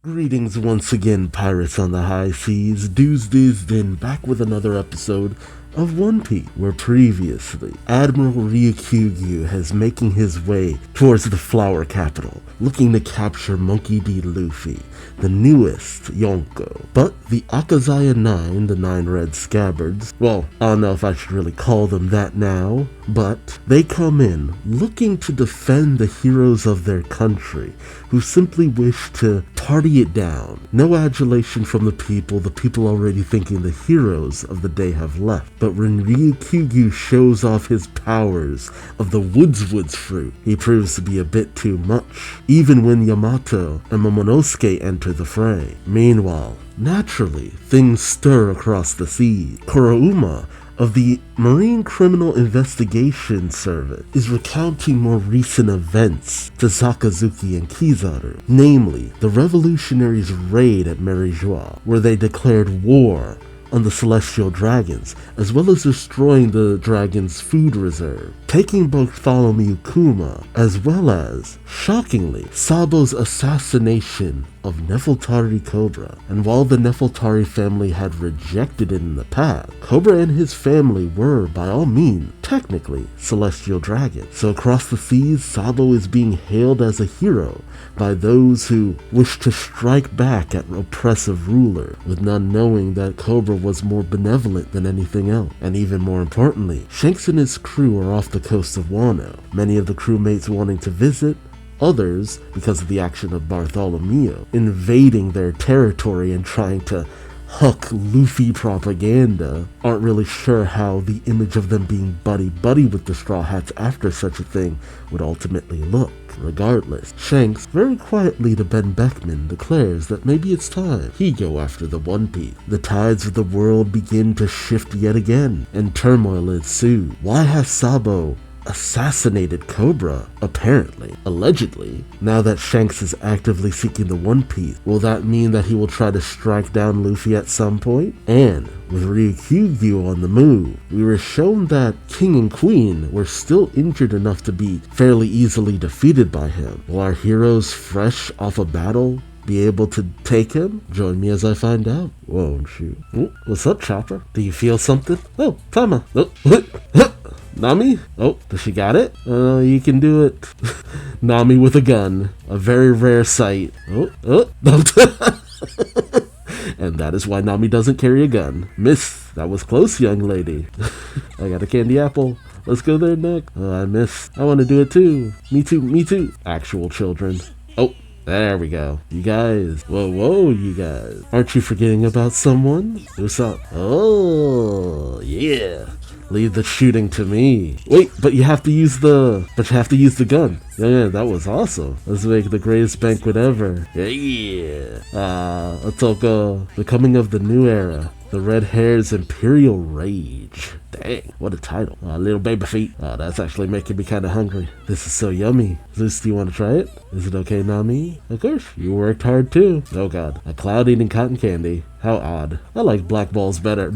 Greetings once again, pirates on the high seas. Duuz-Diz-Din back with another episode of One Piece, where previously Admiral Ryukyu has making his way towards the Flower Capital, looking to capture Monkey D. Luffy, the newest Yonko. But the Akazaya 9, the 9 red scabbards, well, I don't know if I should really call them that now, but they come in looking to defend the heroes of their country, who simply wish to party it down. No adulation from the people already thinking the heroes of the day have left. But when Ryukyu shows off his powers of the Woods fruit, he proves to be a bit too much, even when Yamato and Momonosuke enter the fray. Meanwhile, naturally, things stir across the sea. Kurauma of the Marine Criminal Investigation Service is recounting more recent events to Sakazuki and Kizaru, namely the revolutionaries' raid at Marijois, where they declared war on the Celestial Dragons, as well as destroying the dragon's food reserve, taking Bartholomew Kuma, as well as, shockingly, Sabo's assassination of Nefeltari Cobra. And while the Nefeltari family had rejected it in the past, Cobra and his family were, by all means, technically Celestial Dragons. So across the seas, Sabo is being hailed as a hero by those who wish to strike back at oppressive ruler, with none knowing that Cobra was more benevolent than anything else. And even more importantly, Shanks and his crew are off the coast of Wano, many of the crewmates wanting to visit, others, because of the action of Bartholomew, invading their territory and trying to huck Luffy propaganda, aren't really sure how the image of them being buddy-buddy with the Straw Hats after such a thing would ultimately look. Regardless, Shanks, very quietly to Ben Beckman, declares that maybe it's time he go after the One Piece. The tides of the world begin to shift yet again, and turmoil ensues. Why has Sabo assassinated Cobra, apparently, allegedly? Now that Shanks is actively seeking the One Piece, will that mean that he will try to strike down Luffy at some point? And with Ryukyu on the move, we were shown that King and Queen were still injured enough to be fairly easily defeated by him. Will our heroes fresh off a battle be able to take him? Join me as I find out, won't you? Oh, what's up, Chopper? Do you feel something? Oh, Tama. Oh, Nami? Oh, does she got it? You can do it. Nami with a gun. A very rare sight. Oh. And that is why Nami doesn't carry a gun. Miss, that was close, young lady. I got a candy apple. Let's go there next. Oh, I missed. I want to do it too. Me too. Actual children. Oh, there we go. You guys. Whoa, you guys. Aren't you forgetting about someone? Who's up? Oh, yeah. Leave the shooting to me. Wait, but you have to use the gun. Yeah, that was awesome. Let's make the greatest banquet ever. Yeah. Otoko, the coming of the new era. The Red Hair's Imperial Rage. Dang, what a title. Little baby feet. That's actually making me kind of hungry. This is so yummy. Zeus, do you want to try it? Is it okay, Nami? Of course, you worked hard too. Oh god, a cloud eating cotton candy. How odd. I like black balls better.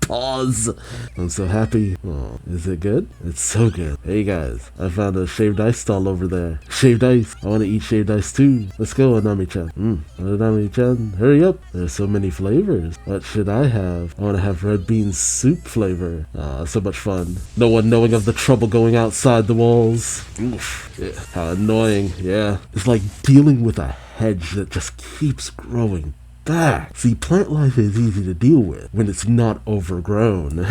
Pause. I'm so happy. Oh, is it good? It's so good. Hey guys, I found a shaved ice stall over there. Shaved ice. I want to eat shaved ice too. Let's go, Anami-chan. Anami-chan, hurry up. There's so many flavors. What should I have? I want to have red bean soup flavor. So much fun. No one knowing of the trouble going outside the walls. Oof. Yeah. How annoying. Yeah. It's like dealing with a hedge that just keeps growing back. See, plant life is easy to deal with when it's not overgrown.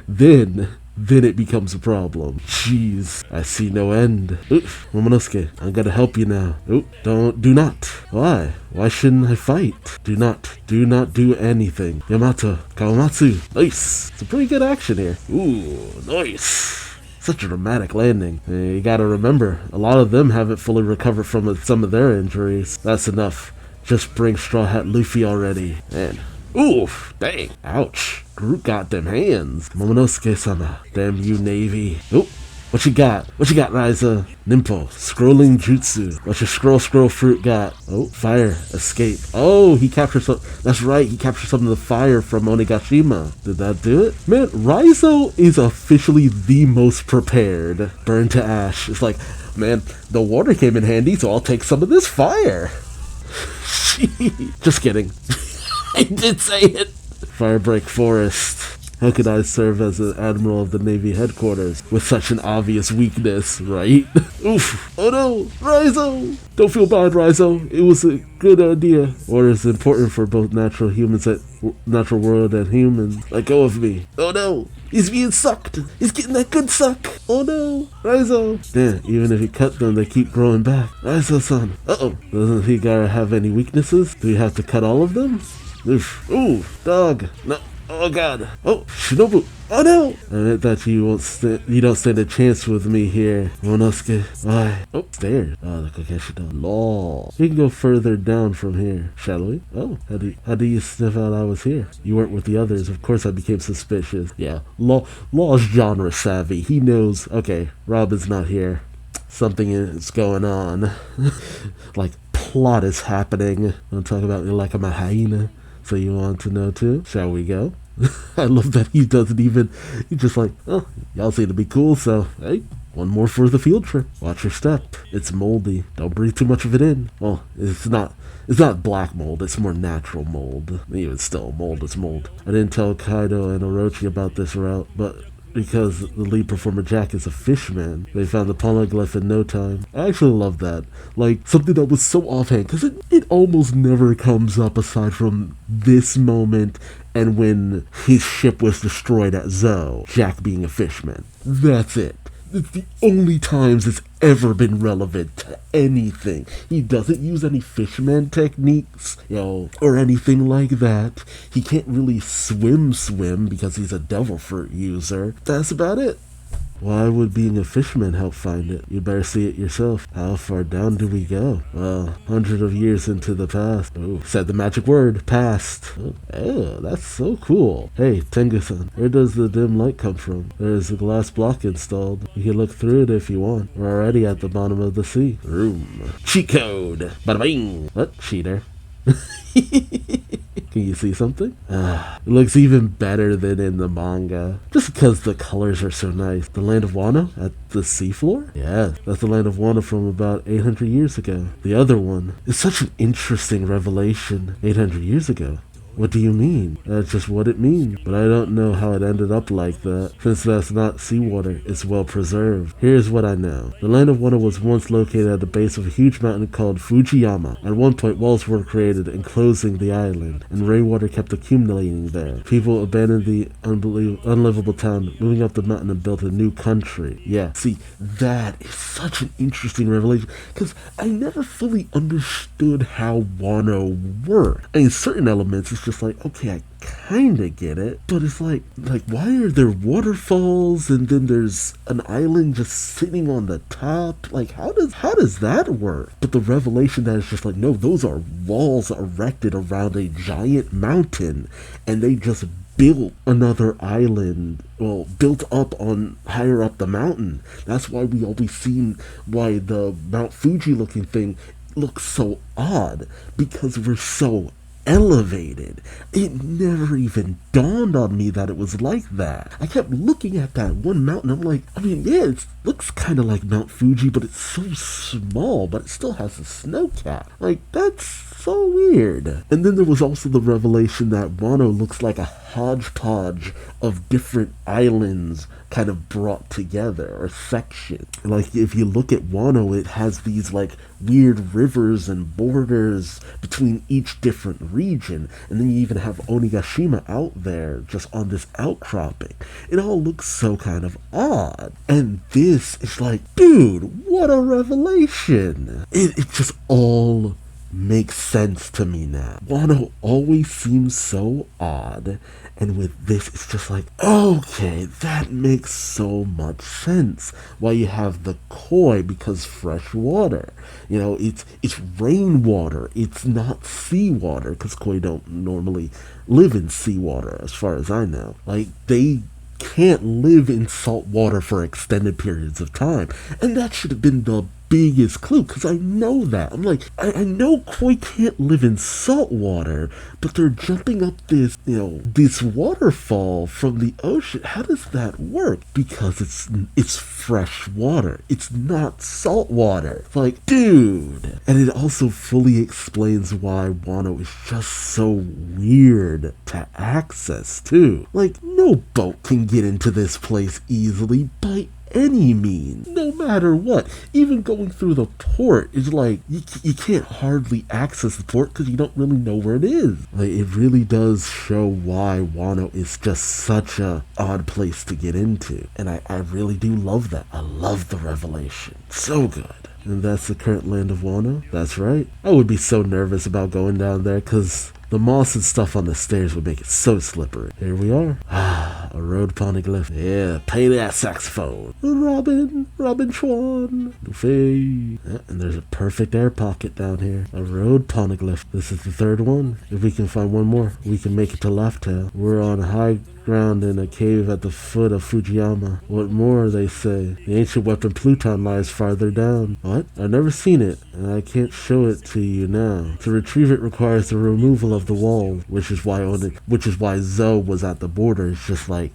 Then it becomes a problem. Jeez, I see no end. Oof, Momonosuke, I'm gonna help you now. Oop, do not. Why? Why shouldn't I fight? Do not do anything. Yamato, Kawamatsu. Nice. It's a pretty good action here. Ooh, nice. Such a dramatic landing. You gotta remember, a lot of them haven't fully recovered from some of their injuries. That's enough. Just bring Straw Hat Luffy already. Man. Oof. Dang. Ouch. Groot got them hands. Momonosuke-sama. Damn you, Navy. Oop. What you got? What you got, Ryza? Nimpo. Scrolling Jutsu. What your scroll fruit got? Oh, fire. Escape. Oh, he captured some. That's right. He captured some of the fire from Onigashima. Did that do it? Man, Ryzo is officially the most prepared. Burn to ash. It's like, man, the water came in handy, so I'll take some of this fire. Just kidding. I did say it. Firebreak Forest. How could I serve as an admiral of the Navy headquarters with such an obvious weakness, right? Oof. Oh no, Raizo! Don't feel bad, Raizo. It was a good idea. Water is important for both natural world and humans. Let go of me. Oh no, he's being sucked. He's getting that good suck. Oh no, Raizo. Damn, even if you cut them, they keep growing back. Raizo-san. Uh-oh. Doesn't he gotta have any weaknesses? Do you have to cut all of them? Oof. Ooh, dog. No. Oh god. Oh, Shinobu. Oh no! I meant that you don't stand a chance with me here, Monosuke. Why? Oh, stairs. Oh, the Kokeshi down. Lol. We can go further down from here, shall we? Oh, how do you sniff out I was here? You weren't with the others. Of course I became suspicious. Yeah, Law's genre savvy. He knows, okay, Robin's not here. Something is going on. Like, plot is happening. I'll talk about me like I'm a hyena. So you want to know too? Shall we go? I love that he doesn't even, he's just like, oh, y'all seem to be cool, so, hey, one more for the field trip. Watch your step. It's moldy. Don't breathe too much of it in. Well, it's not black mold, it's more natural mold. Even still, mold is mold. I didn't tell Kaido and Orochi about this route, but because the lead performer Jack is a fishman, they found the polyglyph in no time. I actually love that. Like, something that was so offhand, because it almost never comes up aside from this moment and when his ship was destroyed at Zou, Jack being a fishman. That's it. It's the only times it's ever been relevant to anything. He doesn't use any fishman techniques, or anything like that. He can't really swim because he's a devil fruit user. That's about it. Why would being a fisherman help find it? You better see it yourself. How far down do we go? Well, hundreds of years into the past. Oh, said the magic word, past. Oh, that's so cool. Hey, Tengu-san, where does the dim light come from? There's a glass block installed. You can look through it if you want. We're already at the bottom of the sea. Room. Cheat code. Bada bing. What? Cheater. Can you see something? It looks even better than in the manga. Just because the colors are so nice. The land of Wano at the seafloor? Yeah, that's the land of Wano from about 800 years ago. The other one is such an interesting revelation. 800 years ago? What do you mean? That's just what it means. But I don't know how it ended up like that. Since that's not seawater, it's well preserved. Here's what I know. The land of Wano was once located at the base of a huge mountain called Fujiyama. At one point, walls were created enclosing the island, and rainwater kept accumulating there. People abandoned the unlivable town, moving up the mountain and built a new country. Yeah, see, that is such an interesting revelation, because I never fully understood how Wano worked. I mean, certain elements, it's just like, okay, I kinda get it, but it's like why are there waterfalls and then there's an island just sitting on the top? Like, how does that work? But the revelation that is just like, no, those are walls erected around a giant mountain, and they just built another island, well, built up on higher up the mountain. That's why we always seen why the Mount Fuji looking thing looks so odd, because we're so elevated. It never even dawned on me that it was like that. I kept looking at that one mountain. I'm like, I mean, yeah, it looks kind of like Mount Fuji, but it's so small, but it still has a snow cap. Like, that's so weird. And then there was also the revelation that Wano looks like a hodgepodge of different islands kind of brought together, or sections. Like, if you look at Wano, it has these like weird rivers and borders between each different region, and then you even have Onigashima out there just on this outcropping. It all looks so kind of odd, and this is like, dude, what a revelation. It just all makes sense to me now. Wano always seems so odd, and with this it's just like, okay, that makes so much sense. Why you have the koi, because fresh water, it's rainwater, it's not seawater, because koi don't normally live in seawater as far as I know. Like, they can't live in salt water for extended periods of time, and that should have been the biggest clue, because I know that. I'm like, I know koi can't live in salt water, but they're jumping up this, this waterfall from the ocean. How does that work? Because it's fresh water. It's not salt water. Like, dude. And it also fully explains why Wano is just so weird to access, too. Like, no boat can get into this place easily by any means, no matter what. Even going through the port is like, you can't hardly access the port because you don't really know where it is. Like, it really does show why Wano is just such a odd place to get into. And I really do love that. I love the revelation. So good. And that's the current land of Wano. That's right. I would be so nervous about going down there because the moss and stuff on the stairs would make it so slippery. Here we are. A road poneglyph. Yeah, play that saxophone. Robin Chuan. Luffy. Yeah, and there's a perfect air pocket down here. A road poneglyph. This is the third one. If we can find one more, we can make it to Laugh Tale. We're on high ground in a cave at the foot of Fujiyama. What more, they say? The ancient weapon Pluton lies farther down. What? I've never seen it, and I can't show it to you now. To retrieve it requires the removal of the wall, which is why Zoe was at the border. It's just like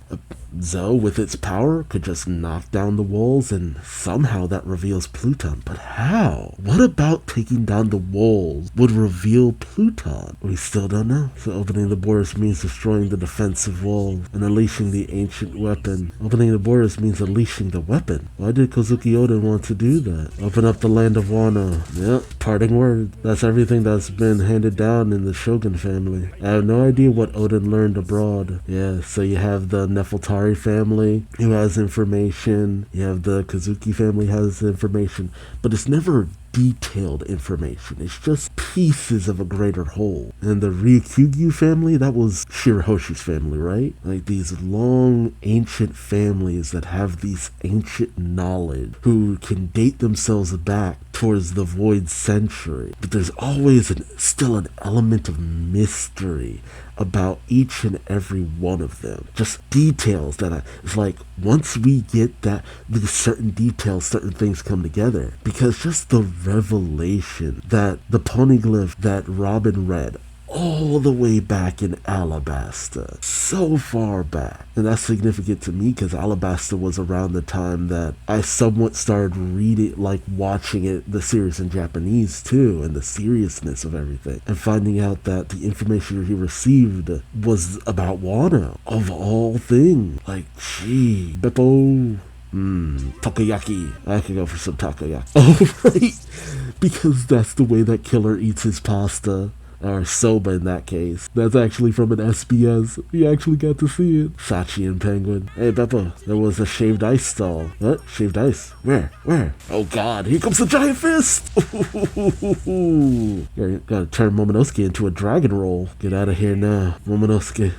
Zoe, with its power, could just knock down the walls, and somehow that reveals Pluton. But how? What about taking down the walls would reveal Pluton? We still don't know. So opening the borders means destroying the defensive wall and unleashing the ancient weapon. Opening the borders means unleashing the weapon. Why did Kozuki Oden want to do that? Open up the land of Wano. Yep, parting word. That's everything that's been handed down in the Shogun family. I have no idea what Oden learned abroad. Yeah, so you have the Nefeltari family who has information. You have the Kozuki family has information, but it's never detailed information. It's just pieces of a greater whole. And the Ryukyugyu family, that was Shirahoshi's family, right? Like these long ancient families that have these ancient knowledge, who can date themselves back towards the void century. But there's always still an element of mystery about each and every one of them. Just details that it's like, once we get that, these certain details, certain things come together. Because just the revelation that the poneglyph that Robin read all the way back in Alabasta, so far back. And that's significant to me because Alabasta was around the time that I somewhat started reading, like watching it, the series in Japanese too, and the seriousness of everything, and finding out that the information he received was about Wano, of all things. Like, gee, Beppo. Takoyaki. I could go for some takoyaki. Oh, right. Because that's the way that Killer eats his pasta. Or soba in that case. That's actually from an SBS. We actually got to see it. Sachi and Penguin. Hey, Beppo, there was a shaved ice stall. What? Shaved ice? Where? Oh god, here comes the giant fist! You gotta turn Momonosuke into a dragon roll. Get out of here now. Momonosuke,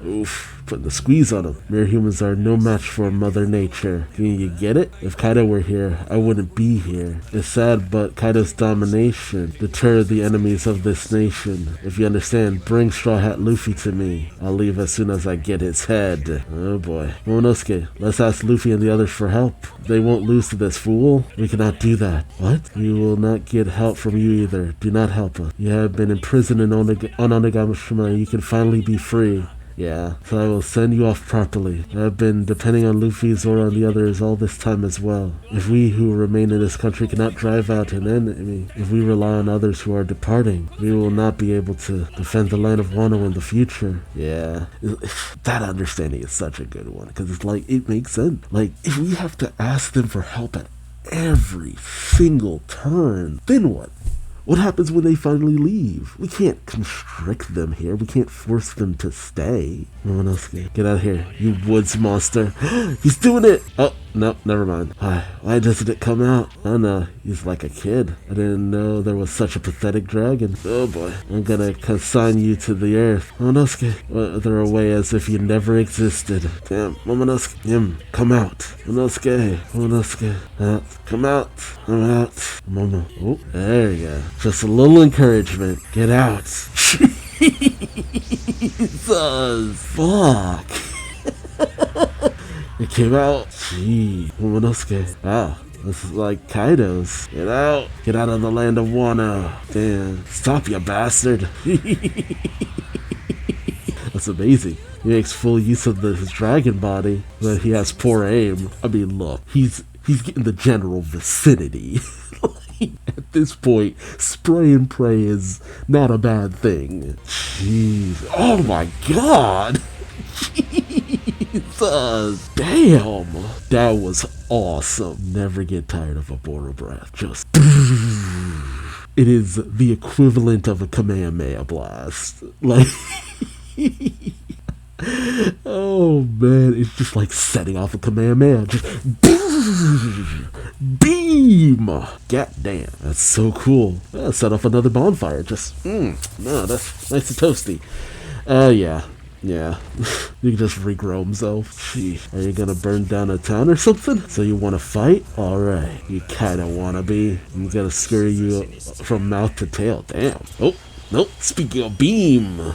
oof. Putting the squeeze on him. Mere humans are no match for Mother Nature. Can you get it? If Kaido were here, I wouldn't be here. It's sad, but Kaido's domination deterred the enemies of this nation. If you understand, bring Straw Hat Luffy to me. I'll leave as soon as I get his head. Oh boy. Momonosuke, let's ask Luffy and the others for help. They won't lose to this fool. We cannot do that. What? We will not get help from you either. Do not help us. You have been imprisoned on Ononogashima. You can finally be free. Yeah, so I will send you off properly. I've been depending on Luffy, Zoro, and the others all this time as well. If we who remain in this country cannot drive out an enemy, if we rely on others who are departing, we will not be able to defend the land of Wano in the future. Yeah, that understanding is such a good one, because it's like, it makes sense. Like, if we have to ask them for help at every single turn, then what? What happens when they finally leave? We can't constrict them here. We can't force them to stay. Momonosuke, get out of here, you woods monster. He's doing it! Oh, no, never mind. Why doesn't it come out? Oh no, he's like a kid. I didn't know there was such a pathetic dragon. Oh boy, I'm gonna consign you to the earth. Momonosuke, wither away as if you never existed. Damn, Momonosuke, come out. Momonosuke, come out. Momo, oh, there you go. Just a little encouragement. Get out. Jesus. Fuck. It came out. Gee. Momonosuke. This is like Kaido's. Get out! Get out of the land of Wano. Damn. Stop, you bastard. That's amazing. He makes full use of his dragon body, but he has poor aim. I mean, look, he's getting the general vicinity. At this point, spray and pray is not a bad thing. Jeez. Oh my god! Jesus! Damn! That was awesome. Never get tired of a Boro breath. Just... It is the equivalent of a Kamehameha blast. Like... Oh man, it's just like setting off a Kamehameha. Just beam! God damn, that's so cool. Set off another bonfire. Just, no, that's nice and toasty. Yeah. You can just regrow himself. Gee, are you gonna burn down a town or something? So you wanna fight? Alright, you kinda wanna be. I'm gonna scare you from mouth to tail. Damn. Oh. Nope. Speaking of beam. Oh,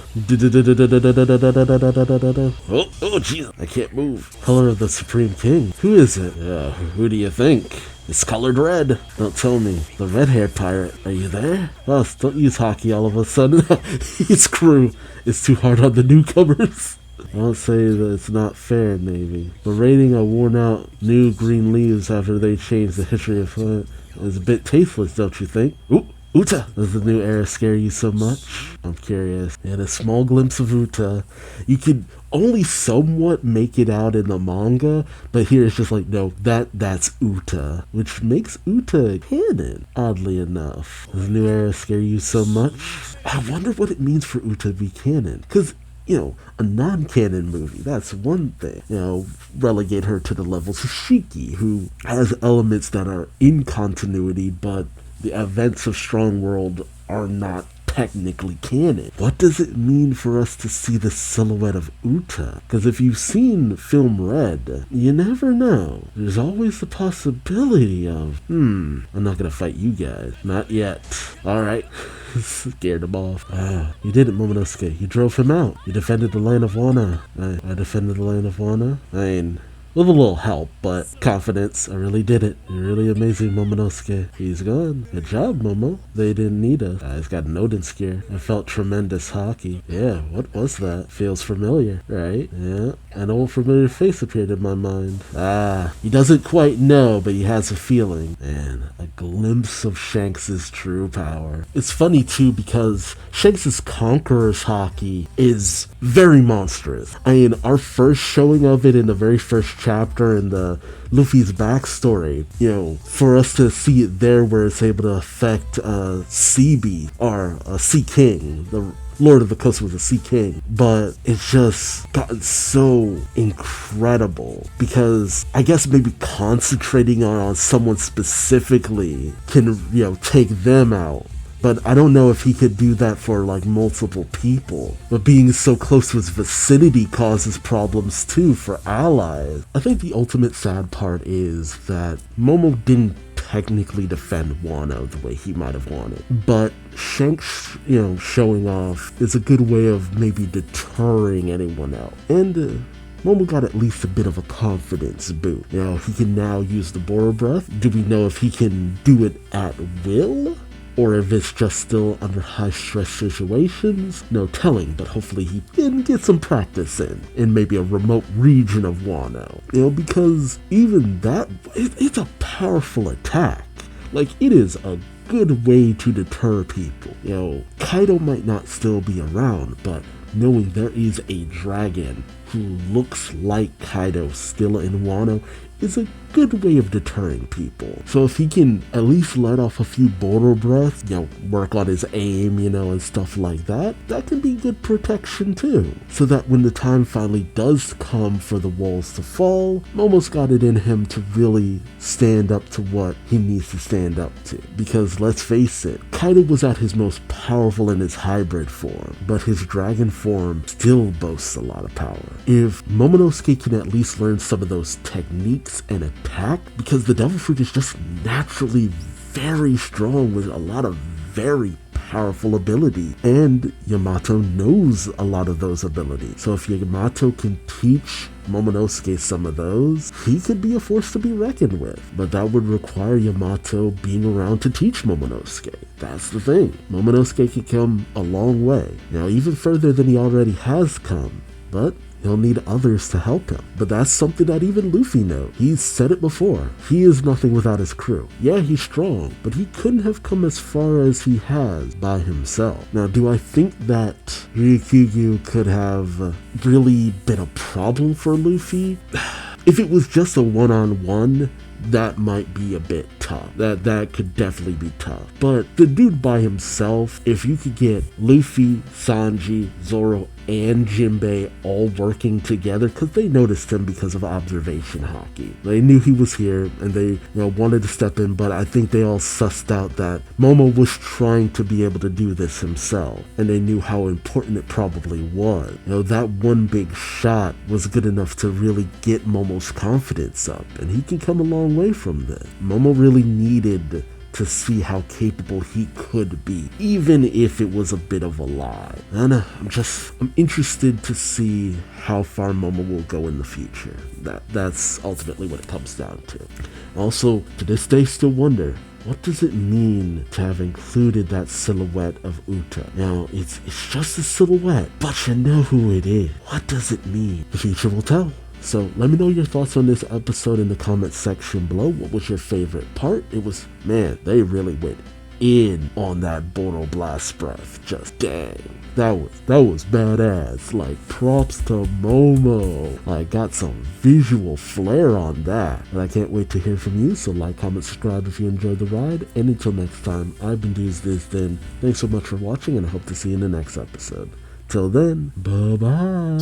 jeez. I can't move. Color of the Supreme King. Who is it? Who do you think? It's colored red. Don't tell me. The red-haired pirate. Are you there? Us, don't use hockey all of a sudden. His crew is too hard on the newcomers. I won't say that it's not fair, Navy. But raiding on worn-out new green leaves after they changed the history of Flint is a bit tasteless, don't you think? Ooh. Uta! Does the new era scare you so much? I'm curious. And a small glimpse of Uta. You could only somewhat make it out in the manga, but here it's just like, no, that's Uta. Which makes Uta canon, oddly enough. Does the new era scare you so much? I wonder what it means for Uta to be canon. Because, you know, a non-canon movie, that's one thing. You know, relegate her to the levels of Shiki, who has elements that are in continuity, but the events of Strong World are not technically canon. What does it mean for us to see the silhouette of Uta? Because if you've seen film Red, you never know. There's always the possibility of, I'm not gonna fight you guys. Not yet. Alright. Scared him off. You did it, Momonosuke. You drove him out. You defended the land of Wano. I defended the land of Wano. I mean... with a little help, but confidence. I really did it. You're really amazing, Momonosuke. He's gone. Good job, Momo. They didn't need us. He's got an Odin scare. I felt tremendous hockey. Yeah, what was that? Feels familiar, right? Yeah, an old familiar face appeared in my mind. He doesn't quite know, but he has a feeling. And a glimpse of Shanks' true power. It's funny, too, because Shanks' Conqueror's hockey is very monstrous. I mean, our first showing of it in the very first chapter in the Luffy's backstory, you know, for us to see it there where it's able to affect Sea Beast, or Sea King, the Lord of the Coast was a Sea King, but it's just gotten so incredible because I guess maybe concentrating on someone specifically can, you know, take them out. But I don't know if he could do that for, like, multiple people. But being so close to his vicinity causes problems, too, for allies. I think the ultimate sad part is that Momo didn't technically defend Wano the way he might have wanted. But Shanks, you know, showing off is a good way of maybe deterring anyone else. And, Momo got at least a bit of a confidence boost. You know, he can now use the Boro Breath. Do we know if he can do it at will? Or if it's just still under high-stress situations? No telling, but hopefully he can get some practice in maybe a remote region of Wano. You know, because even that, it's a powerful attack. Like, it is a good way to deter people. You know, Kaido might not still be around, but knowing there is a dragon who looks like Kaido still in Wano is a good way of deterring people. So if he can at least let off a few Boro breaths, you know, work on his aim, you know, and stuff like that, that can be good protection too. So that when the time finally does come for the walls to fall, Momo's got it in him to really stand up to what he needs to stand up to. Because let's face it, Kaido was at his most powerful in his hybrid form, but his dragon form still boasts a lot of power. If Momonosuke can at least learn some of those techniques and attack, because the Devil Fruit is just naturally very strong with a lot of very powerful ability, and Yamato knows a lot of those abilities. So if Yamato can teach Momonosuke some of those, he could be a force to be reckoned with. But that would require Yamato being around to teach Momonosuke. That's the thing. Momonosuke could come a long way. Now, even further than he already has come. But he'll need others to help him. But that's something that even Luffy knows. He's said it before. He is nothing without his crew. Yeah, he's strong, but he couldn't have come as far as he has by himself. Now, do I think that Ryukyu could have really been a problem for Luffy? If it was just a one-on-one, that might be a bit tough. That could definitely be tough. But the dude by himself, if you could get Luffy, Sanji, Zoro, and Jinbei all working together, because they noticed him because of observation hockey. They knew he was here and they wanted to step in, but I think they all sussed out that Momo was trying to be able to do this himself, and they knew how important it probably was. That one big shot was good enough to really get Momo's confidence up, and he can come a long way from this. Momo really needed to see how capable he could be, even if it was a bit of a lie. And I'm interested to see how far Momo will go in the future. That's ultimately what it comes down to. Also, to this day, still wonder, what does it mean to have included that silhouette of Uta? Now, it's just a silhouette, but you know who it is. What does it mean? The future will tell. So let me know your thoughts on this episode in the comment section below. What was your favorite part? It was, man, they really went in on that Boro Blast breath. Just dang. That was badass. Like, props to Momo. I got some visual flair on that. And I can't wait to hear from you. So like, comment, subscribe if you enjoyed the ride. And until next time, I've been Duuz-Diz-Din. Thanks so much for watching, and I hope to see you in the next episode. Till then, bye-bye.